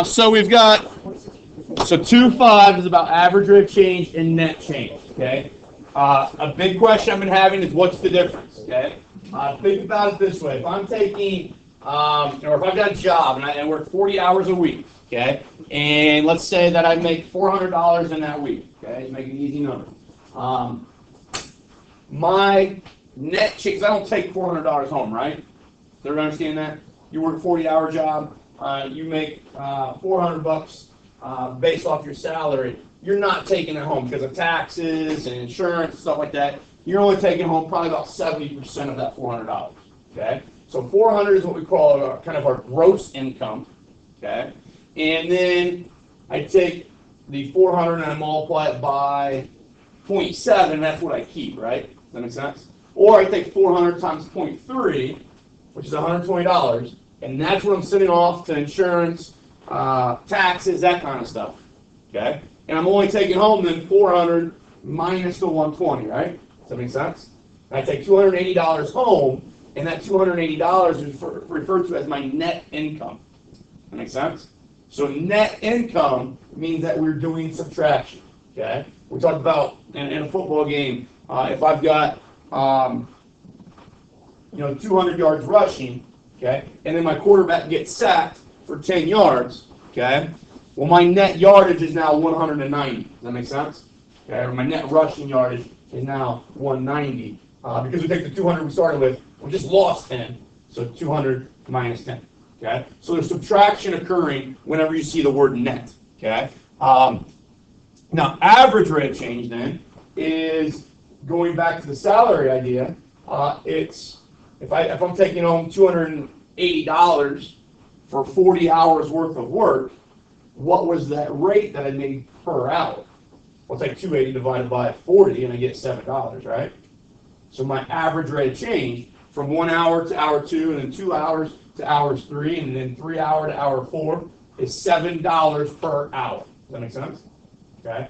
So we've got, so 2.5 is about average rate of change and net change, okay? A big question I've been having is what's the difference, okay? Think about it this way. If I'm taking, or if I've got a job and I work 40 hours a week, okay? And let's say that I make $400 in that week, okay? Make an easy number. My net change, I don't take $400 home, right? Does everybody understand that? You work a 40-hour job, you make $400 based off your salary. You're not taking it home because of taxes and insurance, stuff like that. You're only taking home probably about 70% of that $400, okay? So 400 is what we call kind of our gross income, okay? And then I take the 400 and I multiply it by 0.7, and that's what I keep, right? Does that make sense? Or I take 400 times 0.3, which is $120, and that's what I'm sending off to insurance, taxes, that kind of stuff, okay? And I'm only taking home then 400 minus the 120, right? Does that make sense? And I take $280 home, and that $280 is referred to as my net income. That makes sense? So net income means that we're doing subtraction, okay? We talked about in a football game, if I've got 200 yards rushing, okay, and then my quarterback gets sacked for 10 yards, okay, well, my net yardage is now 190. Does that make sense? Okay, or my net rushing yardage is now 190. Because we take the 200 we started with, we just lost 10, so 200 minus 10. Okay, so there's subtraction occurring whenever you see the word net. Okay, now average rate of change then is going back to the salary idea. It's if I'm taking home $280 for 40 hours worth of work, what was that rate that I made per hour? Well, take 280 divided by 40, and I get $7, right? So my average rate of change from 1 hour to hour 2, and then 2 hours to hours 3, and then 3 hour to hour 4 is $7 per hour. Does that make sense? Okay.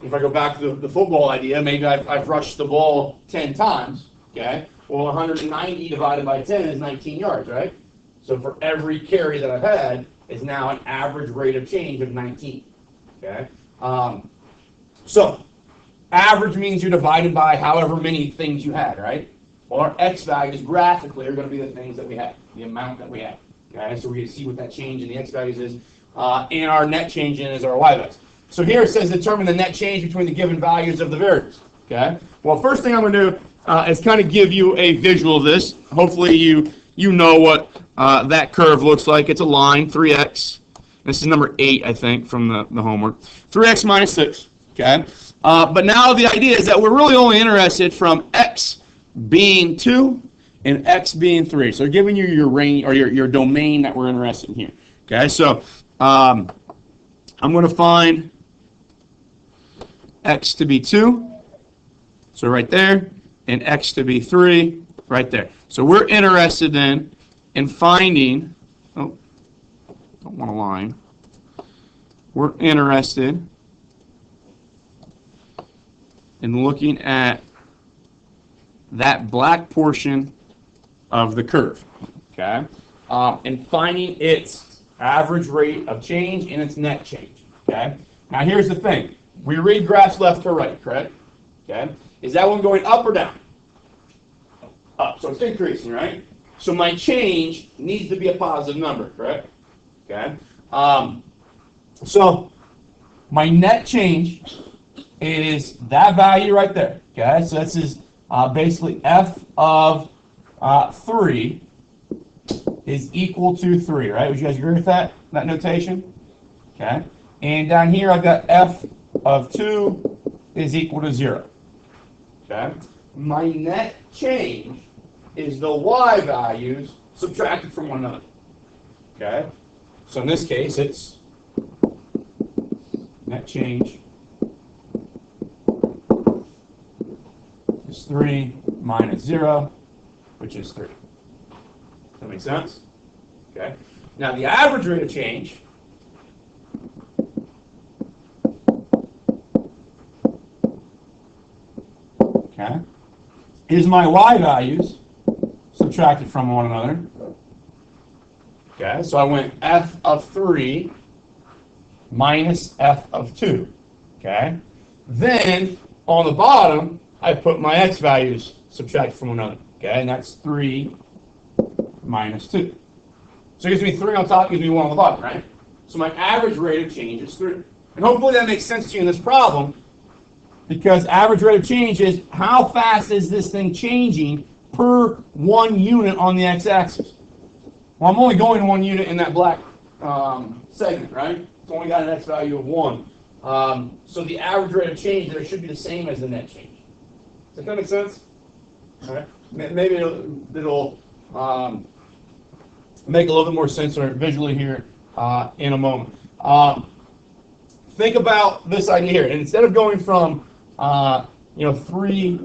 If I go back to the football idea, maybe I've rushed the ball 10 times. Okay. Well, 190 divided by 10 is 19 yards, right? So for every carry that I've had is now an average rate of change of 19. Okay. So average means you're divided by however many things you had, right? Well, our x values graphically are going to be the things that we have, the amount that we have. Okay, so we can see what that change in the x values is, and our net change in is our y values. So here it says determine the net change between the given values of the variables. Okay. Well, first thing I'm going to do is kind of give you a visual of this. Hopefully you know what that curve looks like. It's a line, 3x. This is number 8, I think, from the homework. 3x minus 6. Okay. But now the idea is that we're really only interested from x being 2 and x being 3. So giving you your range or your domain that we're interested in here. Okay, so I'm going to find x to be 2, so right there, and x to be 3, right there. So we're interested then in finding, oh, don't want a line. We're interested in looking at that black portion of the curve, okay, and finding its average rate of change and its net change, okay. Now here's the thing: we read graphs left to right, correct? Okay, is that one going up or down? Up, so it's increasing, right? So my change needs to be a positive number, correct? Okay, so my net change is that value right there, okay. So this is basically f of 3 is equal to 3, right? Would you guys agree with that notation? Okay. And down here I've got f of 2 is equal to 0. Okay. My net change is the y values subtracted from one another. Okay. So in this case it's net change is 3 minus 0, which is 3. Does that make sense? Okay. Now the average rate of change is my y values subtracted from one another. Okay, so I went f of 3 minus f of 2. Okay, then on the bottom, I put my x values subtracted from one another. Okay, and that's 3 minus 2. So it gives me 3 on top, gives me 1 on the bottom, right? So my average rate of change is 3. And hopefully that makes sense to you in this problem, because average rate of change is how fast is this thing changing per 1 unit on the x-axis. Well, I'm only going 1 unit in that black segment, right? It's only got an x value of 1. So the average rate of change there should be the same as the net change. Does that make sense? All right. Maybe it'll make a little bit more sense visually here in a moment. Think about this idea here. And instead of going from 3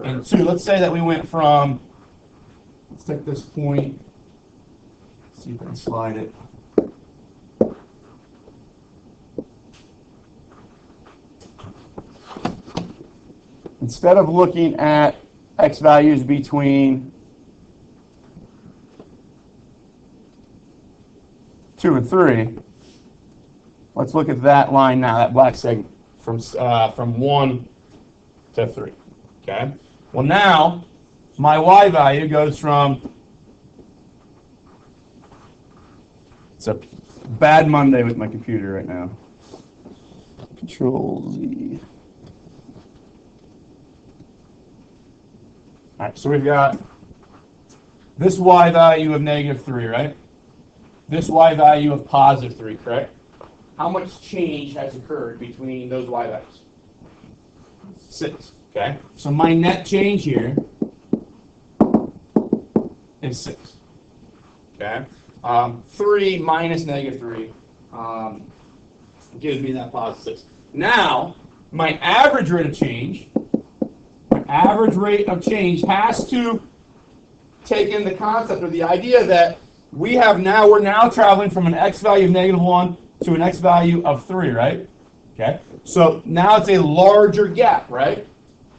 and 2, let's say that we went from, let's take this point, see if I can slide it. Instead of looking at x values between 2 and 3, let's look at that line now, that black segment, from 1 to 3. Okay? Well, now, my y value goes from, it's a bad Monday with my computer right now. Control Z. All right, so we've got this y value of -3, right? This y value of +3, correct? How much change has occurred between those y values? 6, okay? So my net change here is 6, okay? 3 minus -3 gives me that +6. Now, my average rate of change has to take in the concept or the idea that we're now traveling from an x value of -1 to an x value of 3, right? Okay. So now it's a larger gap, right?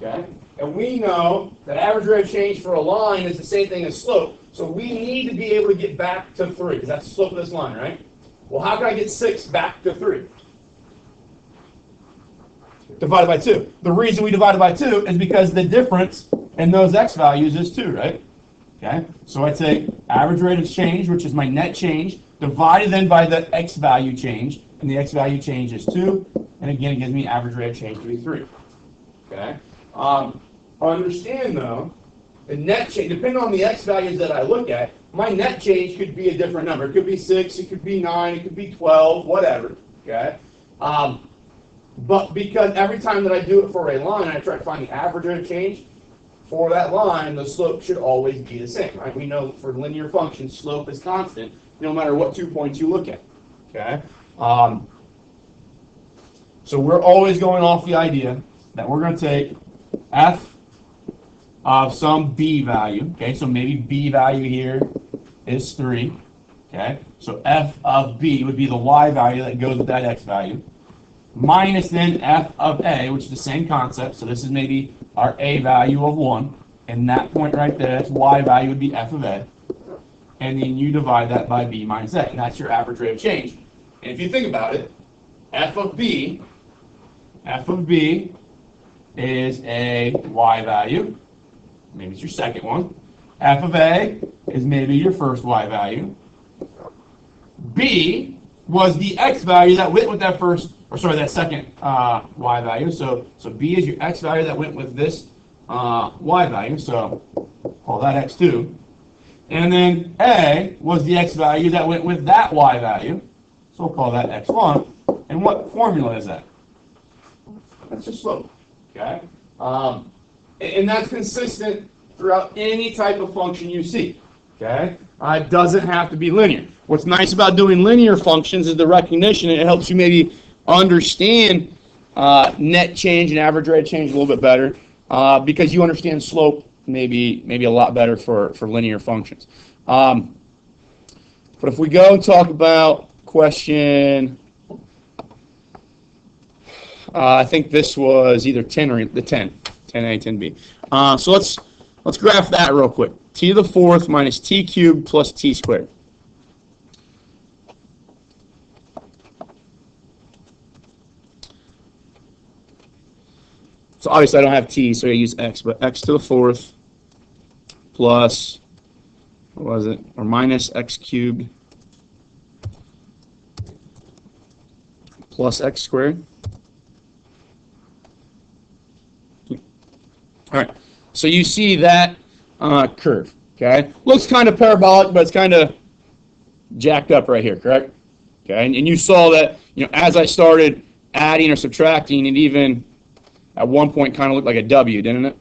Okay. And we know that average rate of change for a line is the same thing as slope. So we need to be able to get back to 3, because that's the slope of this line, right? Well, how can I get 6 back to 3? Divided by 2. The reason we divided by 2 is because the difference in those x values is 2, right? Okay, so I take average rate of change, which is my net change, divided then by the x value change, and the x value change is 2, and again, it gives me average rate of change to be 3. Okay, understand though, the net change, depending on the x values that I look at, my net change could be a different number. It could be 6, it could be 9, it could be 12, whatever. Okay. But because every time that I do it for a line, I try to find the average rate of change for that line, the slope should always be the same, right? We know for linear functions, slope is constant, no matter what 2 points you look at, okay? So we're always going off the idea that we're going to take f of some b value, okay? So maybe b value here is 3, okay? So f of b would be the y value that goes with that x value, minus then f of a, which is the same concept. So this is maybe our a value of 1, and that point right there, that's y value would be f of a, and then you divide that by b minus a, and that's your average rate of change. And if you think about it, f of b is a y value, maybe it's your second one. F of a is maybe your first y value. B was the x value that went with that that second y value. So b is your x value that went with this y value. So call that x2. And then a was the x value that went with that y value. So we'll call that x1. And what formula is that? That's just slope. Okay. And that's consistent throughout any type of function you see. Okay. It doesn't have to be linear. What's nice about doing linear functions is the recognition. It helps you maybe understand net change and average rate of change a little bit better because you understand slope maybe a lot better for linear functions. But if we go and talk about question, I think this was either 10 or the 10A, 10B. So let's graph that real quick. T to the fourth minus t cubed plus t squared. So obviously I don't have t, so I use x, but x to the fourth plus, what was it, or minus x cubed plus x squared. All right, so you see that curve, okay? Looks kind of parabolic, but it's kind of jacked up right here, correct? Okay, and you saw that, as I started adding or subtracting, it even at one point kind of looked like a W, didn't it?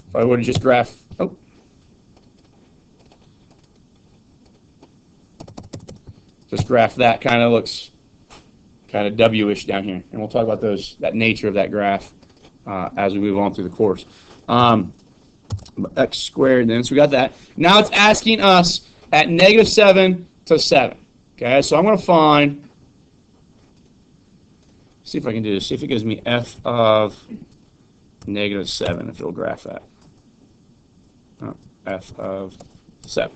If I would have just graphed, just graph that, kind of looks kind of W-ish down here, and we'll talk about that nature of that graph as we move on through the course. X squared then, so we got that. Now it's asking us at -7 to 7. Okay, so I'm going to find, see if I can do this, see if it gives me f of -7, if it'll graph that. F of 7.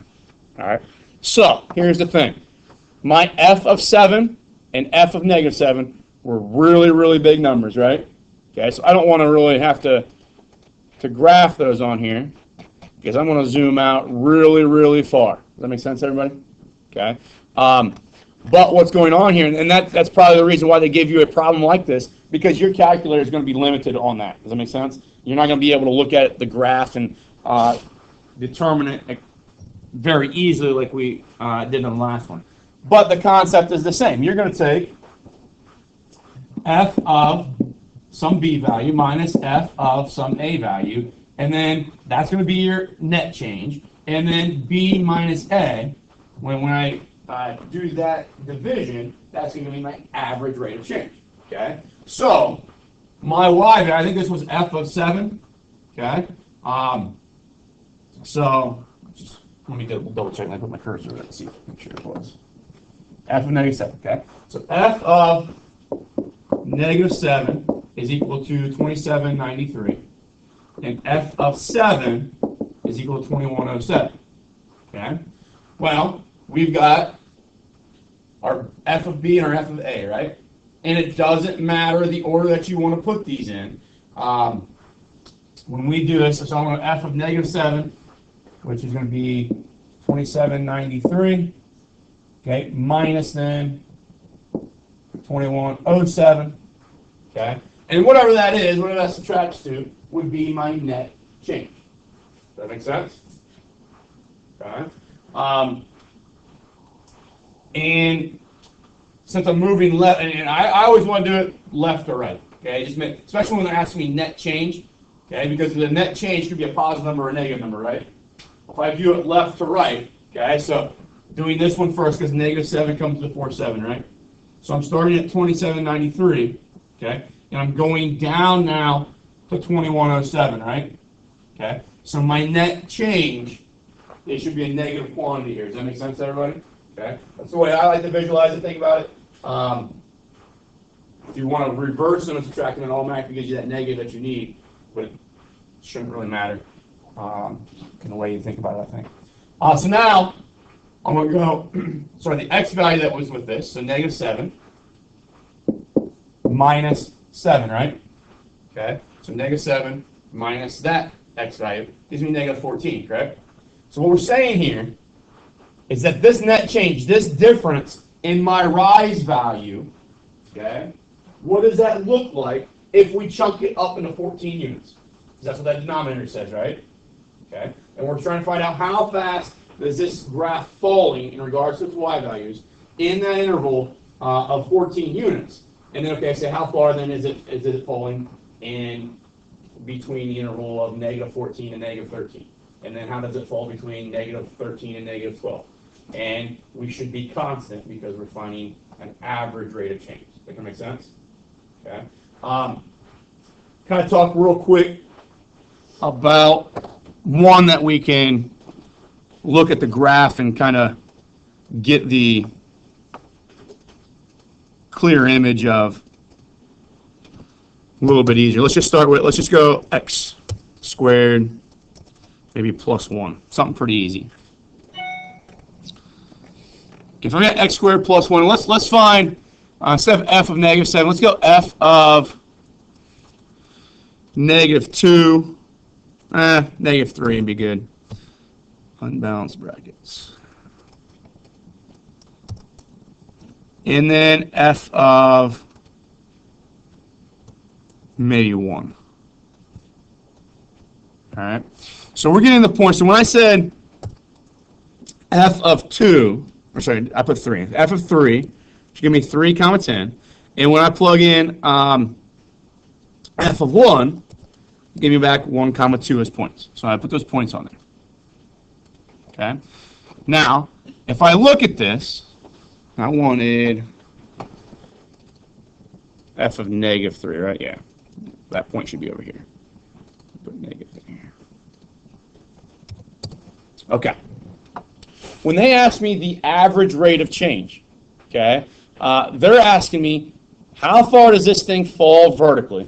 All right, so here's the thing. My f of 7 and f of -7 were really, really big numbers, right? Okay, so I don't want to really have to graph those on here because I'm going to zoom out really, really far. Does that make sense, everybody? Okay. But what's going on here, and that's probably the reason why they give you a problem like this, because your calculator is going to be limited on that. Does that make sense? You're not going to be able to look at the graph and determine it very easily like we did in the last one. But the concept is the same. You're going to take f of some b value minus f of some a value, and then that's going to be your net change, and then b minus a, when I do that division, that's going to be my average rate of change. Okay, so my y value, I think this was f of 7. Okay, so just let me double check. I put my cursor there to see, make sure it was f of -7. Okay, so f of -7 is equal to 2793, and f of 7 is equal to 2107. Okay, well, we've got our f of b and our f of a, right? And it doesn't matter the order that you want to put these in. When we do this, so I'm going to f of -7, which is going to be 2793, okay, minus then 2107, okay? And whatever that is, whatever that subtracts to, would be my net change. Does that make sense? Okay. And since I'm moving left, and I always want to do it left to right, okay? Especially when they're asking me net change, okay? Because the net change could be a positive number or a negative number, right? If I view it left to right, okay? So doing this one first, because -7 comes before 7, right? So I'm starting at 2793, okay? And I'm going down now to 2107, right? Okay? So my net change, it should be a negative quantity here. Does that make sense to everybody? Okay? That's the way I like to visualize it, think about it. If you want to reverse them and subtract them, it automatically gives you that negative that you need, but it shouldn't really matter in the way you think about it, I think. So now, I'm going to go, sorry, the x value that was with this, so -7 minus 7, right? Okay, so -7 minus that x value gives me -14, correct? So what we're saying here is that this net change, this difference in my rise value, okay, what does that look like if we chunk it up into 14 units? Because that's what that denominator says, right? Okay, and we're trying to find out how fast is this graph falling in regards to its y values in that interval of 14 units. And then, okay, say how far then is it falling in between the interval of -14 and -13? And then how does it fall between -13 and -12? And we should be constant because we're finding an average rate of change. That can make sense? Okay. Kind of talk real quick about one that we can look at the graph and kind of get the clear image of a little bit easier. Let's just go x squared, maybe +1, something pretty easy. If I got x squared plus 1, let's find, instead of f of -7, let's go f of -2, -3 would be good. Unbalanced brackets. And then f of maybe 1. All right. So we're getting the point. So when I said f of 2, or sorry, I put 3. F of 3 should give me 3, 10. And when I plug in f of 1, give me back 1, 2 as points. So I put those points on there. Okay. Now, if I look at this, I wanted f of -3, right? Yeah. That point should be over here. Put negative in here. Okay. When they ask me the average rate of change, okay, they're asking me how far does this thing fall vertically,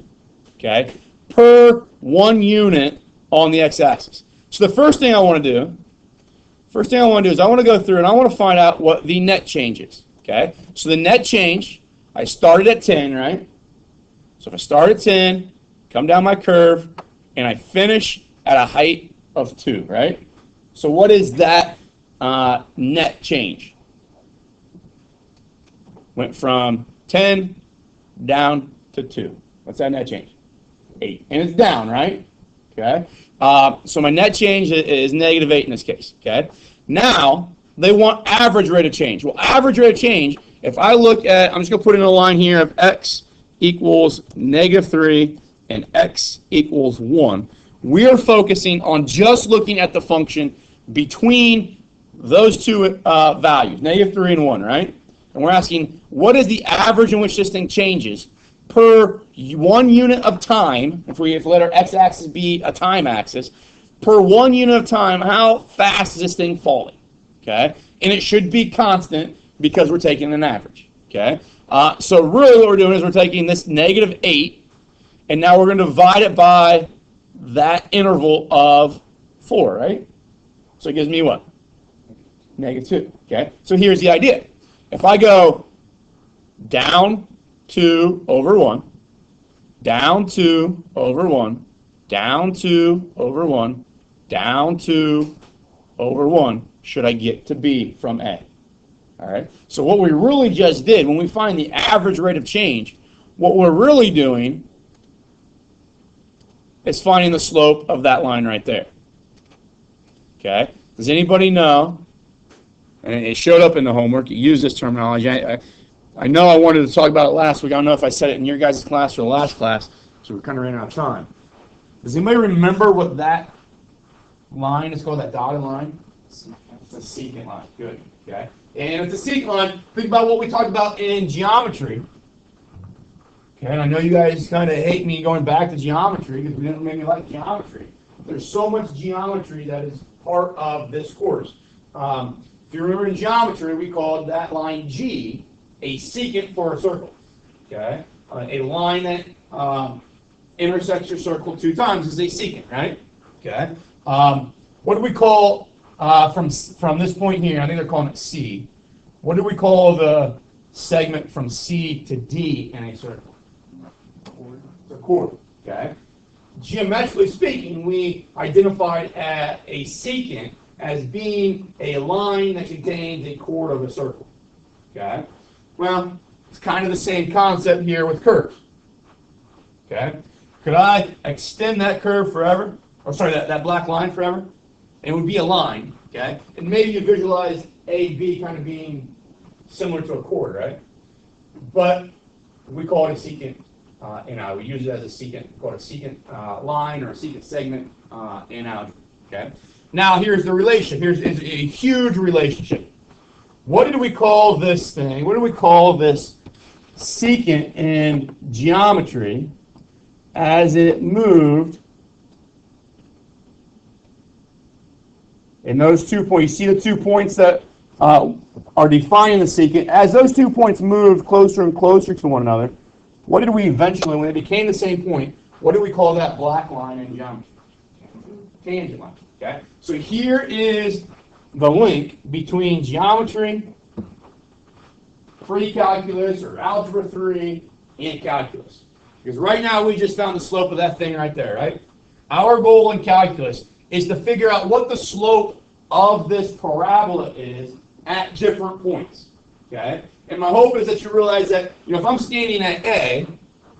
okay, per 1 unit on the x-axis. So the first thing I want to do is I want to go through and I want to find out what the net change is, okay. So the net change, I started at 10, right? So if I start at 10, come down my curve, and I finish at a height of 2, right? So what is that net change? Went from 10 down to 2. What's that net change? 8. And it's down, right? Okay. So my net change is -8 in this case, okay? Now, they want average rate of change. Well, average rate of change, if I look at, I'm just going to put in a line here of x equals -3 and x equals 1. We are focusing on just looking at the function between those two values, -3 and 1, right? And we're asking, what is the average in which this thing changes per 1 unit of time, if we let our x-axis be a time axis, per 1 unit of time, how fast is this thing falling, okay? And it should be constant because we're taking an average, okay? So really what we're doing is we're taking this -8, and now we're going to divide it by that interval of 4, right? So it gives me what? -2, okay? So here's the idea. If I go down 2 over 1, down 2 over 1, down 2 over 1, down 2 over 1, should I get to B from A? All right? So what we really just did, when we find the average rate of change, what we're really doing is finding the slope of that line right there. Okay? Does anybody know, and it showed up in the homework, you use this terminology. I know I wanted to talk about it last week. I don't know if I said it in your guys' class or the last class, so we kind of ran out of time. Does anybody remember what that line is called, that dotted line? It's a secant line. Good. Okay? And it's a secant line. Think about what we talked about in geometry. Okay, and I know you guys kind of hate me going back to geometry because we didn't make me like geometry. There's so much geometry that is part of this course. If you remember in geometry, we called that line G a secant for a circle. Okay, a line that intersects your circle 2 times is a secant, right? Okay. What do we call from this point here? I think they're calling it C. What do we call the segment from C to D in a circle? It's a chord. Okay. Geometrically speaking, we identified a secant as being a line that contains a chord of a circle. Okay. Well, it's kind of the same concept here with curves. Okay. Could I extend that curve forever? Or sorry, that black line forever? It would be a line. Okay. And maybe you visualize AB kind of being similar to a chord, right? But we call it a secant. We use it as a secant, called a secant line or a secant segment in algebra. Okay. Now here's the relation. Here's a huge relationship. What did we call this thing? What do we call this secant in geometry as it moved in those 2 points? You see the 2 points that are defining the secant. As those 2 points moved closer and closer to one another, what did we eventually, when they became the same point, what do we call that black line in geometry? Tangent line. Okay? So here is the link between geometry, pre-calculus or algebra 3, and calculus. Because right now we just found the slope of that thing right there, right? Our goal in calculus is to figure out what the slope of this parabola is at different points, okay? And my hope is that you realize that, if I'm standing at A,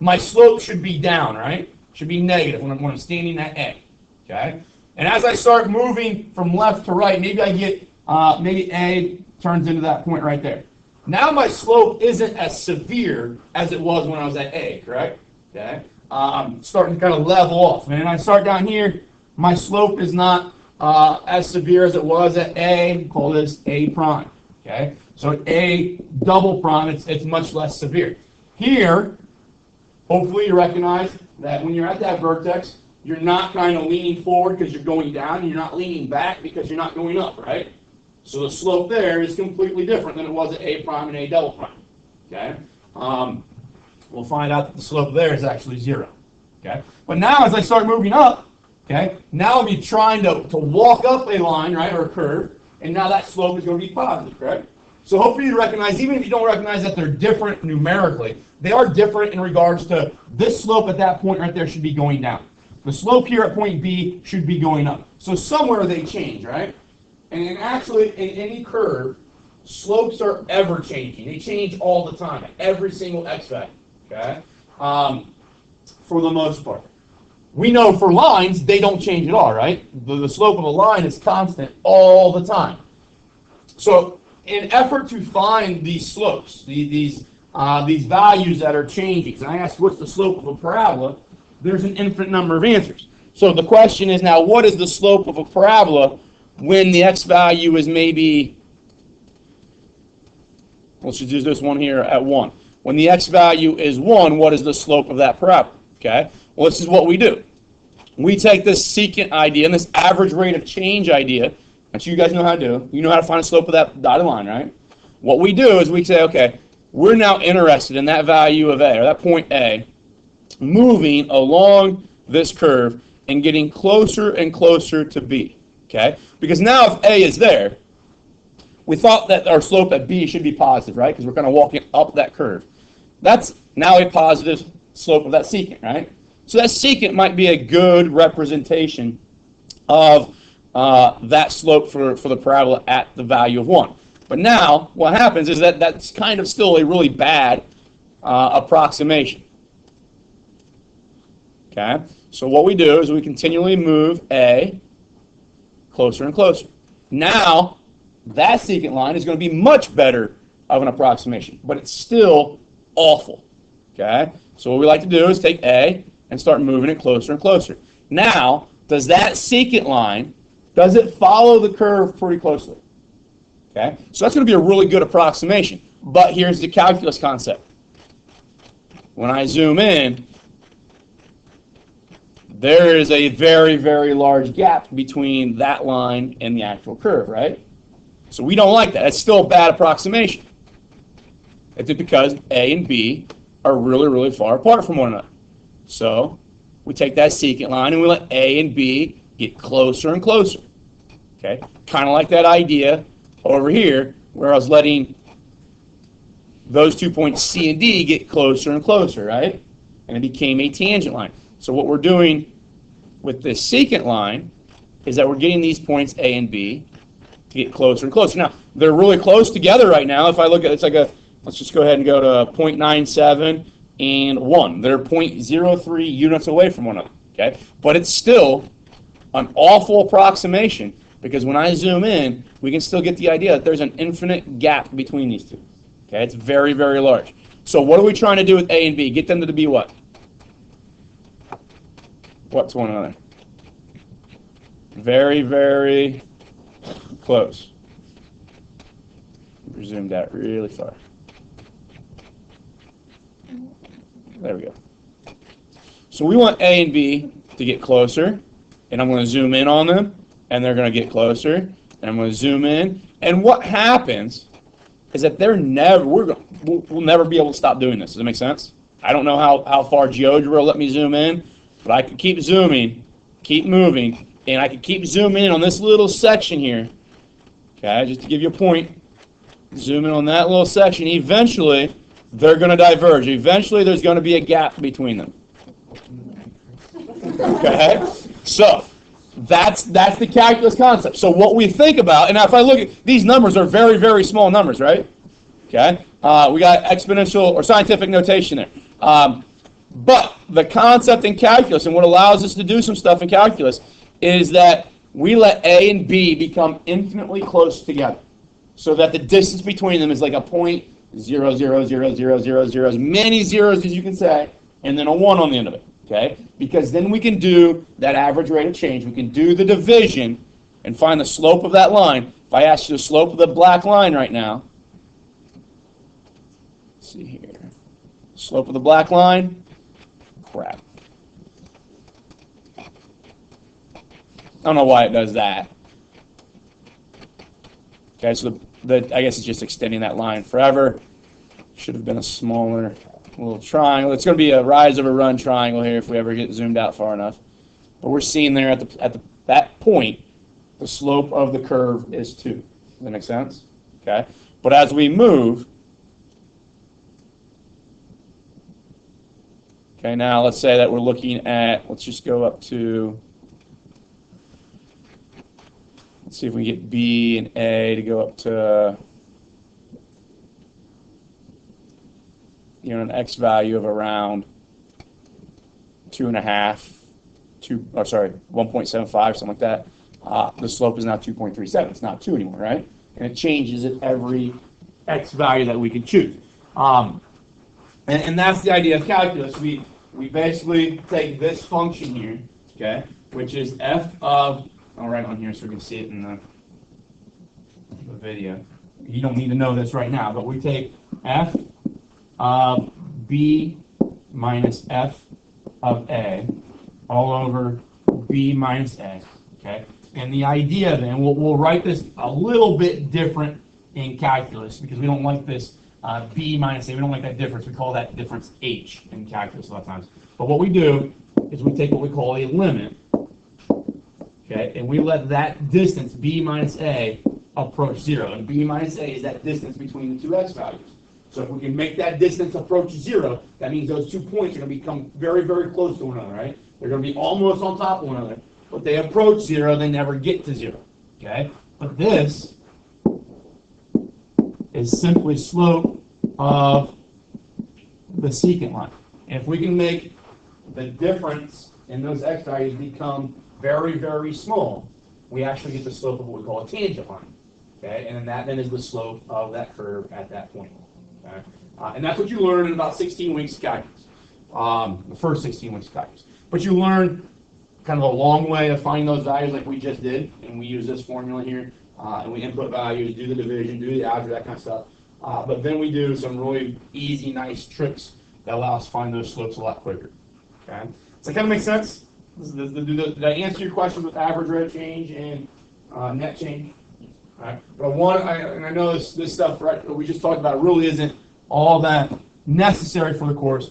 my slope should be down, right? Should be negative when I'm standing at A, okay? And as I start moving from left to right, maybe I get, maybe A turns into that point right there. Now my slope isn't as severe as it was when I was at A, correct? Okay. I'm starting to kind of level off. And then I start down here, my slope is not as severe as it was at A. Call this A prime. Okay. So at A double prime, it's much less severe. Here, hopefully you recognize that when you're at that vertex, you're not kind of leaning forward because you're going down, and you're not leaning back because you're not going up, right? So the slope there is completely different than it was at A prime and A double prime. Okay. We'll find out that the slope there is actually 0. Okay. But now as I start moving up, okay, now I'll be trying to walk up a line, right, or a curve, and now that slope is going to be positive, correct? So hopefully you recognize, even if you don't recognize that they're different numerically, they are different in regards to this slope at that point right there should be going down. The slope here at point B should be going up. So somewhere they change, right? And actually, in any curve, slopes are ever changing. They change all the time, at every single x value, okay? For the most part. We know for lines, they don't change at all, right? The slope of a line is constant all the time. So, in effort to find these slopes, these values that are changing, and I asked what's the slope of a parabola, there's an infinite number of answers. So the question is now, what is the slope of a parabola when the x value is maybe, let's just use this one here at 1. When the x value is 1, what is the slope of that parabola? Okay, well, this is what we do. We take this secant idea and this average rate of change idea, that you guys know how to do. You know how to find the slope of that dotted line, right? What we do is we say, okay, we're now interested in that value of A, or that point A, moving along this curve and getting closer and closer to B, okay? Because now if A is there, we thought that our slope at B should be positive, right? Because we're kind of walking up that curve. That's now a positive slope of that secant, right? So that secant might be a good representation of that slope for the parabola at the value of 1. But now, what happens is that that's kind of still a really bad approximation. Okay? So what we do is we continually move A closer and closer. Now, that secant line is going to be much better of an approximation, but it's still awful. Okay? So what we like to do is take A and start moving it closer and closer. Now, does that secant line, does it follow the curve pretty closely? Okay? So that's going to be a really good approximation. But here's the calculus concept. When I zoom in, there is a very, very large gap between that line and the actual curve, right? So we don't like that. It's still a bad approximation. It's because A and B are really, really far apart from one another. So we take that secant line and we let A and B get closer and closer. Okay? Kind of like that idea over here where I was letting those 2 points C and D get closer and closer, right? And it became a tangent line. So what we're doing with this secant line is that we're getting these points A and B to get closer and closer. Now, they're really close together right now. If I look at it's like a, let's just go ahead and go to 0.97 and 1. They're 0.03 units away from one another, okay? But it's still an awful approximation because when I zoom in, we can still get the idea that there's an infinite gap between these two. Okay, it's very, very large. So what are we trying to do with A and B? Get them to be what? What's one another? Very, very close. We're zoomed out really far. There we go. So we want A and B to get closer, and I'm going to zoom in on them, and they're going to get closer, and I'm going to zoom in. And what happens is that we'll never be able to stop doing this. Does that make sense? I don't know how far GeoGebra will let me zoom in, but I can keep zooming, keep moving, and I can keep zooming in on this little section here. Okay, just to give you a point, zoom in on that little section. Eventually, they're going to diverge. Eventually, there's going to be a gap between them. Okay? So, that's the calculus concept. So what we think about, and if I look at, these numbers are very, very small numbers, right? Okay? We got exponential or scientific notation there. But the concept in calculus, and what allows us to do some stuff in calculus, is that we let A and B become infinitely close together, so that the distance between them is like a 0.00000, as many zeros as you can say, and then a 1 on the end of it. Okay? Because then we can do that average rate of change. We can do the division and find the slope of that line. If I ask you the slope of the black line right now, let's see here. Slope of the black line, crap. I don't know why it does that. Okay, so I guess it's just extending that line forever. Should have been a smaller little triangle. It's going to be a rise over run triangle here if we ever get zoomed out far enough. But we're seeing there at that point, the slope of the curve is 2. Does that make sense? Okay. But as we move, okay, now let's say that we're looking at, let's just go up to, let's see if we get B and A to go up to, an X value of around 1.75, something like that. The slope is now 2.37. It's not 2 anymore, right? And it changes at every X value that we can choose. And that's the idea of calculus. We basically take this function here, okay, which is f of, I'll write on here so we can see it in the video. You don't need to know this right now, but we take f of B minus F of A all over B minus A, okay? And the idea then, we'll write this a little bit different in calculus because we don't like this B minus A. We don't like that difference. We call that difference H in calculus a lot of times. But what we do is we take what we call a limit, okay? And we let that distance, B minus A, approach 0. And B minus A is that distance between the two X values. So if we can make that distance approach 0, that means those 2 points are going to become very, very close to one another, right? They're going to be almost on top of one another. But they approach 0, they never get to 0, okay? But this is simply slope of the secant line. And if we can make the difference in those X values become very, very small, we actually get the slope of what we call a tangent line, okay? And that then is the slope of that curve at that point. Okay. And that's what you learn in about 16 weeks of calculus, the first 16 weeks of calculus. But you learn kind of a long way of finding those values like we just did, and we use this formula here, and we input values, do the division, do the algebra, that kind of stuff. But then we do some really easy, nice tricks that allow us to find those slopes a lot quicker. Okay. Does that kind of make sense? Did I answer your questions with average rate of change and net change? Right. But I know this stuff, right, we just talked about really isn't all that necessary for the course.